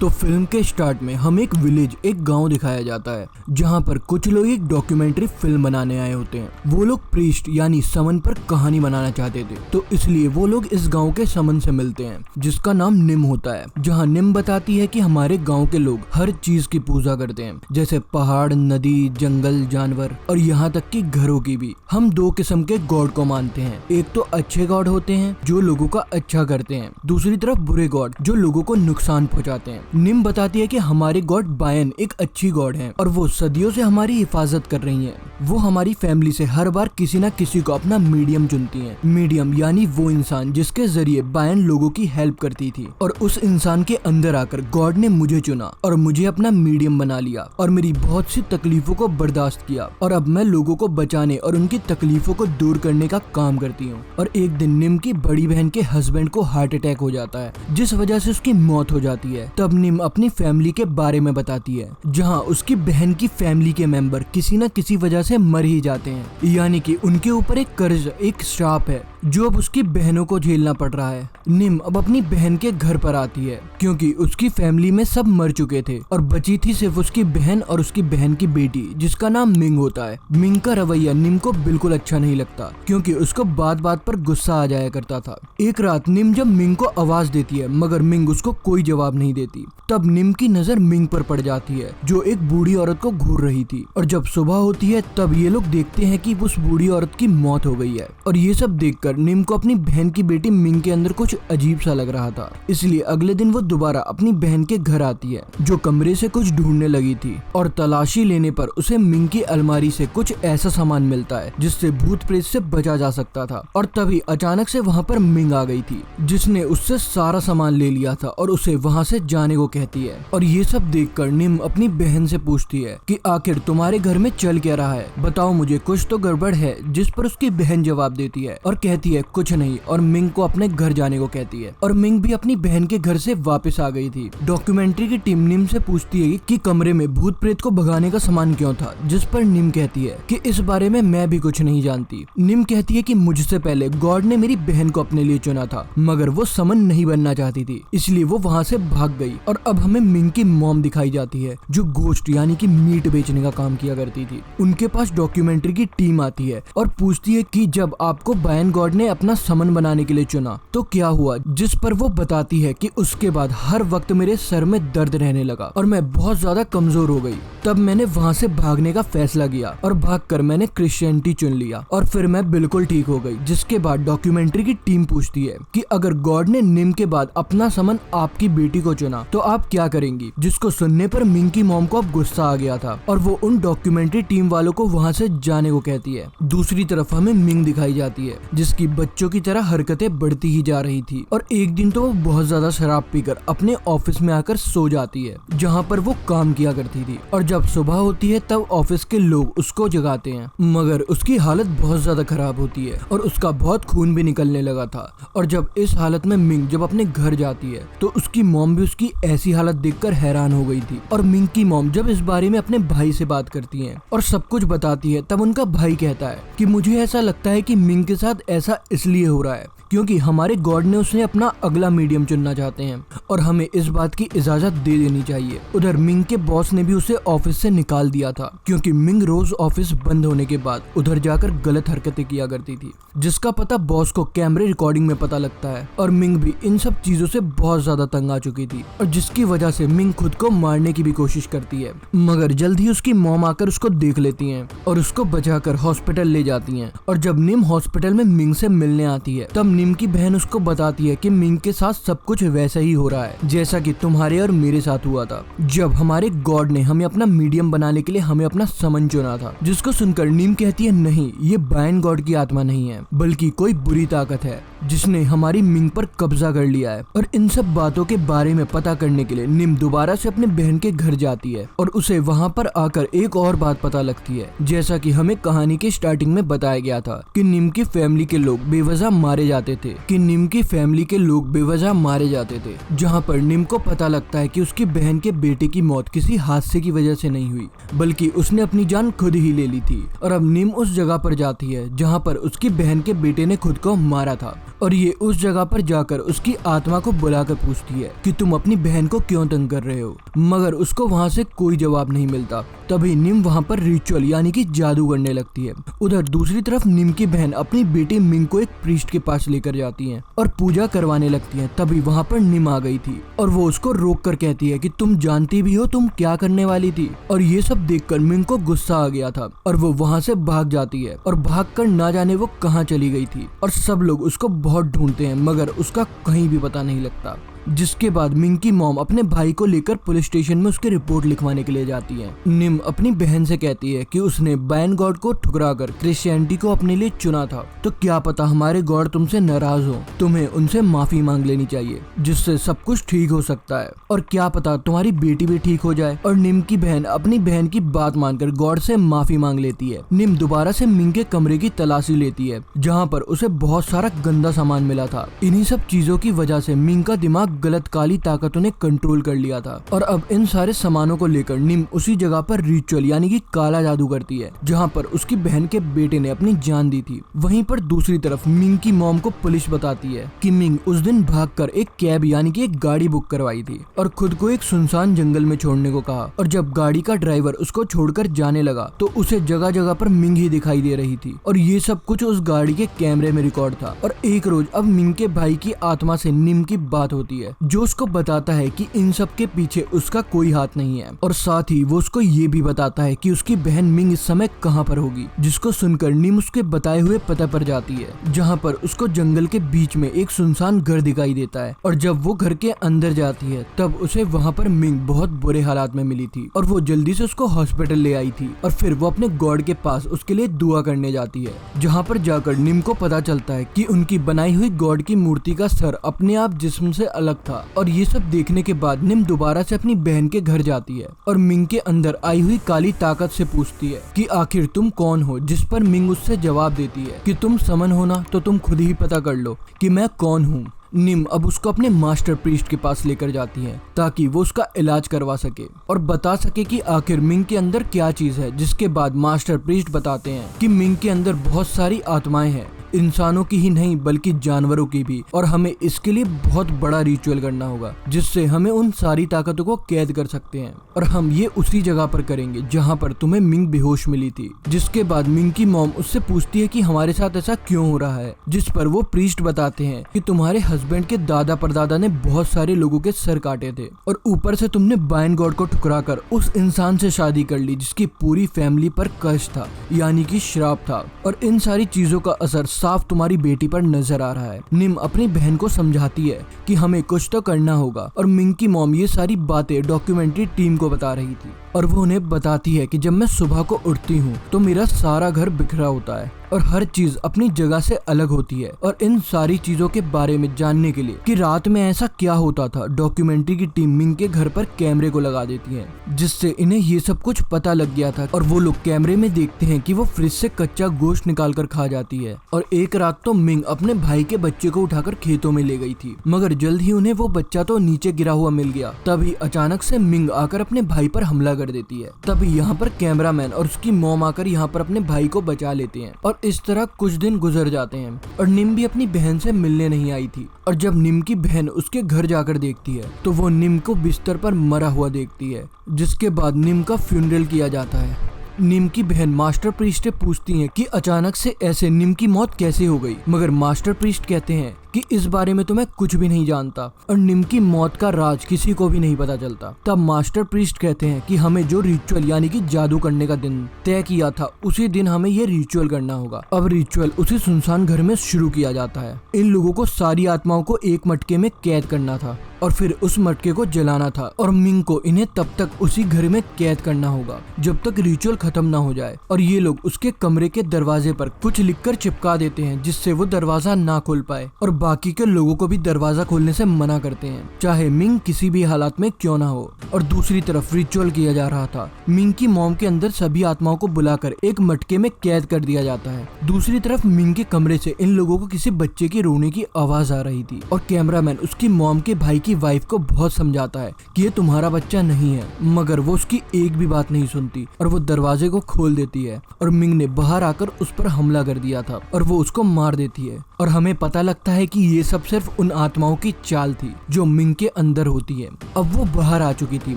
तो फिल्म के स्टार्ट में हमें एक विलेज, एक गांव दिखाया जाता है जहां पर कुछ लोग एक डॉक्यूमेंट्री फिल्म बनाने आए होते हैं। वो लोग प्रीस्ट यानी समन पर कहानी बनाना चाहते थे, तो इसलिए वो लोग इस गांव के समन से मिलते हैं जिसका नाम निम होता है। जहां निम बताती है कि हमारे गांव के लोग हर चीज की पूजा करते हैं, जैसे पहाड़, नदी, जंगल, जानवर और यहाँ तक कि घरों की भी। हम दो किस्म के गॉड को मानते हैं। एक तो अच्छे गॉड होते हैं जो लोगों का अच्छा करते हैं, दूसरी तरफ बुरे गॉड जो लोगों को नुकसान पहुंचाते हैं। निम बताती है कि हमारे गॉड बायन एक अच्छी गॉड है और वो सदियों से हमारी हिफाजत कर रही है। वो हमारी फैमिली से हर बार किसी न किसी को अपना मीडियम चुनती है। मीडियम यानी वो इंसान जिसके जरिए बायन लोगों की हेल्प करती थी, और उस इंसान के अंदर आकर गॉड ने मुझे चुना और मुझे अपना मीडियम बना लिया और मेरी बहुत सी तकलीफों को बर्दाश्त किया, और अब मैं लोगों को बचाने और उनकी तकलीफों को दूर करने का काम करती हूँ। और एक दिन निम की बड़ी बहन के हस्बैंड को हार्ट अटैक हो जाता है, जिस वजह से उसकी मौत हो जाती है। तब निम अपनी फैमिली के बारे में बताती है, जहाँ उसकी बहन की फैमिली के मेंबर किसी न किसी वजह से मर ही जाते हैं, यानी कि उनके ऊपर एक कर्ज, एक श्राप है जो अब उसकी बहनों को झेलना पड़ रहा है। निम अब अपनी बहन के घर पर आती है क्योंकि उसकी फैमिली में सब मर चुके थे और बची थी सिर्फ उसकी बहन और उसकी बहन की बेटी जिसका नाम मिंग होता है। मिंग का रवैया निम को बिल्कुल अच्छा नहीं लगता क्योंकि उसको बात बात पर गुस्सा आ जाया करता था। एक रात निम जब मिंग को आवाज देती है मगर मिंग उसको कोई जवाब नहीं देती। तब निम की नजर मिंग पर पड़ जाती है जो एक बूढ़ी औरत को घूर रही थी, और जब सुबह होती है तब ये लोग देखते हैं कि उस बूढ़ी औरत की मौत हो गई है। और ये सब देखकर निम को अपनी बहन की बेटी मिंग के अंदर कुछ अजीब सा लग रहा था, इसलिए अगले दिन वो दोबारा अपनी बहन के घर आती है जो कमरे से कुछ ढूंढने लगी थी, और तलाशी लेने पर उसे मिंग की अलमारी से कुछ ऐसा सामान मिलता है जिससे भूत प्रेत से बचा जा सकता था। और तभी अचानक से वहाँ पर मिंग आ गई थी जिसने उससे सारा सामान ले लिया था और उसे वहाँ से जाने को कहती है। और ये सब देखकर निम अपनी बहन से पूछती है कि आखिर तुम्हारे घर में चल क्या रहा है, बताओ मुझे, कुछ तो गड़बड़ है। जिस पर उसकी बहन जवाब देती है और कहती है कुछ नहीं, और मिंग को अपने घर जाने को कहती है। और मिंग भी अपनी बहन के घर से वापस आ गई थी। डॉक्यूमेंट्री की टीम निम से पूछती है कि कमरे में भूत प्रेत को भगाने का सामान क्यों था, जिस पर निम कहती है कि इस बारे में मैं भी कुछ नहीं जानती। निम कहती है कि मुझसे पहले गॉड ने मेरी बहन को अपने लिए चुना था मगर वो समन नहीं बनना चाहती थी, इसलिए वो वहाँ से भाग गई। और अब हमें मिंग की मॉम दिखाई जाती है जो गोश्त यानी कि मीट बेचने का काम किया करती थी। उनके पास डॉक्यूमेंट्री की टीम आती है और पूछती है कि जब आपको बायन गॉड ने अपना समन बनाने के लिए चुना तो क्या हुआ, जिस पर वो बताती है कि उसके बाद हर वक्त मेरे सर में दर्द रहने लगा और मैं बहुत ज्यादा कमजोर हो गई। तब मैंने वहाँ से भागने का फैसला किया और भागकर मैंने क्रिश्चियनिटी चुन लिया और फिर मैं बिल्कुल ठीक हो गई। जिसके बाद डॉक्यूमेंट्री की टीम पूछती है कि अगर गॉड ने निम के बाद अपना समन आपकी बेटी को चुना तो आप क्या करेंगी, जिसको सुनने पर मिंग की मॉम को अब गुस्सा आ गया था और वो उन डॉक्यूमेंट्री टीम वालों को वहाँ से जाने को कहती है। दूसरी तरफ हमें मिंग दिखाई जाती है जिसकी बच्चों की तरह हरकतें बढ़ती ही जा रही थी, और एक दिन तो वो बहुत ज्यादा शराब पीकर अपने ऑफिस में आकर सो जाती है जहाँ पर वो काम किया करती थी। और जब सुबह होती है तब ऑफिस के लोग उसको जगाते हैं मगर उसकी हालत बहुत ज्यादा खराब होती है और उसका बहुत खून भी निकलने लगा था। और जब इस हालत में मिंग जब अपने घर जाती है तो उसकी मॉम भी उसकी ऐसी हालत देखकर हैरान हो गई थी। और मिंग की मॉम जब इस बारे में अपने भाई से बात करती है और सब कुछ बताती है तब उनका भाई कहता है कि मुझे ऐसा लगता है कि मिंग के साथ ऐसा इसलिए हो रहा है क्योंकि हमारे गॉड ने उसे अपना अगला मीडियम चुनना चाहते हैं और हमें इस बात की इजाजत दे देनी चाहिए। उधर मिंग के बॉस ने भी उसे ऑफिस से निकाल दिया था क्योंकि मिंग रोज ऑफिस बंद होने के बाद उधर जाकर गलत हरकतें किया करती थी, जिसका पता बॉस को कैमरे रिकॉर्डिंग में पता लगता है। और मिंग भी इन सब चीजों से बहुत ज्यादा तंग आ चुकी थी और जिसकी वजह से मिंग खुद को मारने की भी कोशिश करती है, मगर जल्द ही उसकी मॉम आकर उसको देख लेती है और उसको बचाकर हॉस्पिटल ले जाती है। और जब निम हॉस्पिटल में मिंग से मिलने आती है तब निम की बहन उसको बताती है कि मिंग के साथ सब कुछ वैसा ही हो रहा है जैसा कि तुम्हारे और मेरे साथ हुआ था जब हमारे गॉड ने हमें अपना मीडियम बनाने के लिए हमें अपना समन चुना था। जिसको सुनकर निम कहती है नहीं, ये बायन गॉड की आत्मा नहीं है बल्कि कोई बुरी ताकत है जिसने हमारी मिंग पर कब्जा कर लिया है। और इन सब बातों के बारे में पता करने के लिए निम दोबारा से अपने बहन के घर जाती है और उसे वहाँ पर आकर एक और बात पता लगती है, जैसा कि हमें कहानी के स्टार्टिंग में बताया गया था कि निम की फैमिली के लोग बेवजह मारे जाते बताते थे कि निम की फैमिली के लोग बेवजह मारे जाते थे, जहाँ पर निम को पता लगता है कि उसकी बहन के बेटे की मौत किसी हादसे की वजह से नहीं हुई, बल्कि उसने अपनी जान खुद ही ले ली थी। और अब निम उस जगह पर जाती है जहाँ पर उसकी बहन के बेटे ने खुद को मारा था, और ये उस जगह पर जाकर उसकी आत्मा को बुलाकर पूछती है कि तुम अपनी बहन को क्यों तंग कर रहे हो, मगर उसको वहाँ से कोई जवाब नहीं मिलता। तभी निम वहाँ पर रिचुअल यानी कि जादू करने लगती है। उधर दूसरी तरफ निम की बहन अपनी बेटी मिंग को एक प्रीस्ट के पास लेकर जाती है और पूजा करवाने लगती है। तभी वहाँ पर निम आ गई थी और वो उसको रोक कर कहती है कि तुम जानती भी हो तुम क्या करने वाली थी। और ये सब देखकर मिंग को गुस्सा आ गया था और वो वहाँ से भाग जाती है और भागकर ना जाने वो कहाँ चली गई थी। और सब लोग उसको बहुत ढूंढते हैं मगर उसका कहीं भी पता नहीं लगता। जिसके बाद मिंग की मॉम अपने भाई को लेकर पुलिस स्टेशन में उसकी रिपोर्ट लिखवाने के लिए जाती है। निम अपनी बहन से कहती है कि उसने बैन गॉड को ठुकराकर क्रिश्चियनिटी को अपने लिए चुना था, तो क्या पता हमारे गॉड तुमसे नाराज हो, तुम्हें उनसे माफी मांग लेनी चाहिए जिससे सब कुछ ठीक हो सकता है, और क्या पता तुम्हारी बेटी भी ठीक हो जाए। और निम की बहन अपनी बहन की बात मानकर गॉड से माफी मांग लेती है। निम दोबारा से मिंग के कमरे की तलाशी लेती है जहाँ पर उसे बहुत सारा गंदा सामान मिला था। इन्हीं सब चीजों की वजह से मिंग का दिमाग गलत काली ताकतों ने कंट्रोल कर लिया था। और अब इन सारे सामानों को लेकर निम उसी जगह पर रिचुअल यानी कि काला जादू करती है जहां पर उसकी बहन के बेटे ने अपनी जान दी थी। वहीं पर दूसरी तरफ मिंग की मॉम को पुलिस बताती है कि मिंग उस दिन भागकर एक कैब यानी कि एक गाड़ी बुक करवाई थी और खुद को एक सुनसान जंगल में छोड़ने को कहा। और जब गाड़ी का ड्राइवर उसको छोड़कर जाने लगा तो उसे जगह जगह पर मिंग ही दिखाई दे रही थी। और ये सब कुछ उस गाड़ी के कैमरे में रिकॉर्ड था। और एक रोज अब मिंग के भाई की आत्मा से निम की बात होती है जो उसको बताता है कि इन सब के पीछे उसका कोई हाथ नहीं है। और साथ ही वो उसको ये भी बताता है कि उसकी बहन मिंग इस समय कहाँ पर होगी, जिसको सुनकर निम उसके बताए हुए पते पर जाती है जहाँ पर उसको जंगल के बीच में एक सुनसान घर दिखाई देता है। और जब वो घर के अंदर जाती है तब उसे वहाँ पर मिंग बहुत बुरे हालात में मिली थी और वो जल्दी से उसको हॉस्पिटल ले आई थी। और फिर वो अपने गॉड के पास उसके लिए दुआ करने जाती है जहाँ पर जाकर निम को पता चलता है कि उनकी बनाई हुई गॉड की मूर्ति का सर अपने आप जिस्म से अलग था। और ये सब देखने के बाद निम दोबारा से अपनी बहन के घर जाती है और मिंग के अंदर आई हुई काली ताकत से पूछती है कि आखिर तुम कौन हो, जिस पर मिंग उससे जवाब देती है कि तुम समन हो ना, तो तुम खुद ही पता कर लो कि मैं कौन हूँ। निम अब उसको अपने मास्टर प्रीस्ट के पास लेकर जाती है ताकि वो उसका इलाज करवा सके और बता सके कि आखिर मिंग के अंदर क्या चीज है। जिसके बाद मास्टर प्रीस्ट बताते हैं कि मिंग के अंदर बहुत सारी आत्माएं हैं, इंसानों की ही नहीं बल्कि जानवरों की भी, और हमें इसके लिए बहुत बड़ा रिचुअल करना होगा जिससे हमें उन सारी ताकतों को कैद कर सकते हैं। और हम ये उसी जगह पर करेंगे जहाँ पर तुम्हें मिंग बेहोश मिली थी। जिसके बाद मिंग की मॉम उससे पूछती है कि हमारे साथ ऐसा क्यों हो रहा है, जिस पर वो प्रीस्ट बताते हैं कि तुम्हारे हस्बैंड के दादा परदादा ने बहुत सारे लोगों के सर काटे थे और ऊपर से तुमने बाइन गॉड को ठुकराकर उस इंसान से शादी कर ली जिसकी पूरी फैमिली पर कर्ज था यानी कि श्राप था। और इन सारी चीजों का असर साफ तुम्हारी बेटी पर नजर आ रहा है। निम अपनी बहन को समझाती है कि हमें कुछ तो करना होगा। और मिंग की मॉम ये सारी बातें डॉक्यूमेंट्री टीम को बता रही थी और वो उन्हें बताती है कि जब मैं सुबह को उठती हूँ तो मेरा सारा घर बिखरा होता है और हर चीज अपनी जगह से अलग होती है। और इन सारी चीजों के बारे में जानने के लिए कि रात में ऐसा क्या होता था, डॉक्यूमेंट्री की टीम मिंग के घर पर कैमरे को लगा देती है जिससे इन्हें ये सब कुछ पता लग गया था। और वो लोग कैमरे में देखते हैं कि वो फ्रिज से कच्चा गोश्त निकाल कर खा जाती है। और एक रात तो मिंग अपने भाई के बच्चे को उठाकर खेतों में ले गई थी, मगर जल्द ही उन्हें वो बच्चा तो नीचे गिरा हुआ मिल गया। तभी अचानक से मिंग आकर अपने भाई पर हमला कर देती है। तभी यहाँ पर कैमरामैन और उसकी मॉम आकर यहाँ पर अपने भाई को बचा लेते हैं। और इस तरह कुछ दिन गुजर जाते हैं और निम भी अपनी बहन से मिलने नहीं आई थी। और जब निम की बहन उसके घर जाकर देखती है तो वो निम को बिस्तर पर मरा हुआ देखती है। जिसके बाद निम का फ्यूनरल किया जाता है। निम की बहन मास्टर प्रीस्ट से पूछती है कि अचानक से ऐसे निम की मौत कैसे हो गई, मगर मास्टर प्रीस्ट कहते हैं कि इस बारे में तो मैं कुछ भी नहीं जानता और निम की मौत का राज किसी को भी नहीं पता चलता। तब मास्टर प्रीस्ट कहते हैं कि हमें जो रिचुअल यानी कि जादू करने का दिन तय किया था उसी दिन हमें ये रिचुअल करना होगा। अब रिचुअल उसी सुनसान घर में शुरू किया जाता है। इन लोगों को सारी आत्माओं को एक मटके में कैद करना था और फिर उस मटके को जलाना था और मिंग को इन्हें तब तक उसी घर में कैद करना होगा जब तक रिचुअल खत्म ना हो जाए। और ये लोग उसके कमरे के दरवाजे पर कुछ लिखकर चिपका देते हैं जिससे वो दरवाजा ना खोल पाए। और बाकी के लोगों को भी दरवाजा खोलने से मना करते हैं, चाहे मिंग किसी भी हालात में क्यों ना हो। और दूसरी तरफ रिचुअल किया जा रहा था। मिंग की मॉम के अंदर सभी आत्माओं को बुलाकर एक मटके में कैद कर दिया जाता है। दूसरी तरफ मिंग के कमरे से इन लोगों को किसी बच्चे की रोने की आवाज आ रही थी और कैमरामैन उसकी मॉम के भाई की वाइफ को बहुत समझाता है कि ये तुम्हारा बच्चा नहीं है, मगर वो उसकी एक भी बात नहीं सुनती और वो दरवाजे को खोल देती है और मिंग ने बाहर आकर उस पर हमला कर दिया था और वो उसको मार देती है। और हमें पता लगता है कि ये सब सिर्फ उन आत्माओं की चाल थी जो मिंग के अंदर होती है। अब वो बाहर आ चुकी थी।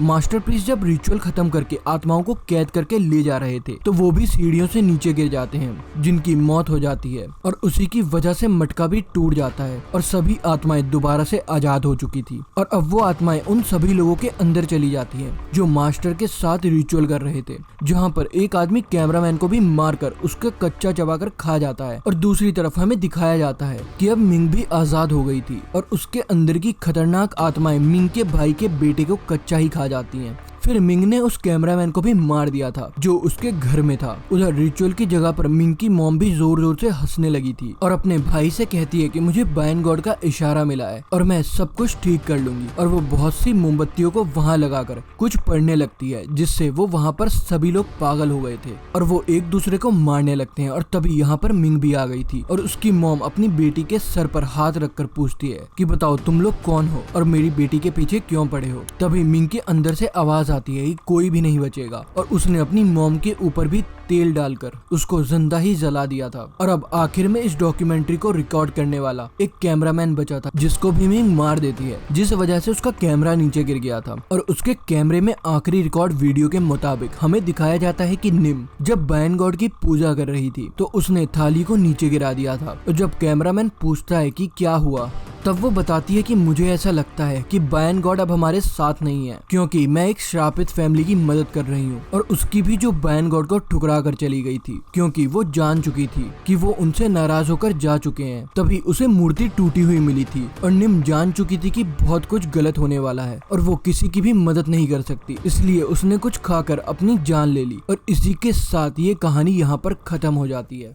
मास्टर प्रीस्ट जब रिचुअल खत्म करके आत्माओं को कैद करके ले जा रहे थे तो वो भी सीढ़ियों से नीचे गिर जाते हैं, जिनकी मौत हो जाती है और उसी की वजह से मटका भी टूट जाता है और सभी आत्माएं दोबारा से आजाद हो चुकी थी। और अब वो आत्माएं उन सभी लोगों के अंदर चली जाती हैं जो मास्टर के साथ रिचुअल कर रहे थे, जहाँ पर एक आदमी कैमरामैन को भी मारकर उसका कच्चा चबाकर खा जाता है। और दूसरी तरफ हमें दिखाया जाता है कि अब मिंग भी आजाद हो गई थी और उसके अंदर की खतरनाक आत्माएं मिंग के भाई के बेटे को कच्चा ही खा जाती हैं। फिर मिंग ने उस कैमरामैन को भी मार दिया था जो उसके घर में था। उधर रिचुअल की जगह पर मिंग की मॉम भी जोर जोर से हंसने लगी थी और अपने भाई से कहती है कि मुझे बायन गॉड का इशारा मिला है और मैं सब कुछ ठीक कर लूंगी। और वो बहुत सी मोमबत्तियों को वहाँ लगाकर कुछ पढ़ने लगती है, जिससे वो वहाँ पर सभी लोग पागल हो गए थे और वो एक दूसरे को मारने लगते हैं। और तभी यहाँ पर मिंग भी आ गई थी और उसकी मॉम अपनी बेटी के सर पर हाथ रखकर पूछती है कि बताओ तुम लोग कौन हो और मेरी बेटी के पीछे क्यों पड़े हो। तभी मिंग के अंदर से आवाज आती है कोई भी नहीं बचेगा और उसने अपनी मॉम के ऊपर भी तेल डालकर उसको जिंदा ही जला दिया था। और अब आखिर में इस डॉक्यूमेंट्री को रिकॉर्ड करने वाला एक कैमरामैन बचा था जिसको भी मिंग मार देती है, जिस वजह से उसका कैमरा नीचे गिर गया था। और उसके कैमरे में आखिरी रिकॉर्ड वीडियो के मुताबिक हमें दिखाया जाता है कि निम जब बायन गॉड की पूजा कर रही थी तो उसने थाली को नीचे गिरा दिया था। और जब कैमरामैन पूछता है कि क्या हुआ, तब वो बताती है कि मुझे ऐसा लगता है कि बायन गॉड अब हमारे साथ नहीं है, क्योंकि मैं एक श्रापित फैमिली की मदद कर रही हूँ और उसकी भी जो बायन गॉड को ठुकरा कर चली गई थी, क्योंकि वो जान चुकी थी कि वो उनसे नाराज होकर जा चुके हैं। तभी उसे मूर्ति टूटी हुई मिली थी और निम जान चुकी थी कि बहुत कुछ गलत होने वाला है और वो किसी की भी मदद नहीं कर सकती, इसलिए उसने कुछ खाकर अपनी जान ले ली। और इसी के साथ ये कहानी यहाँ पर खत्म हो जाती है।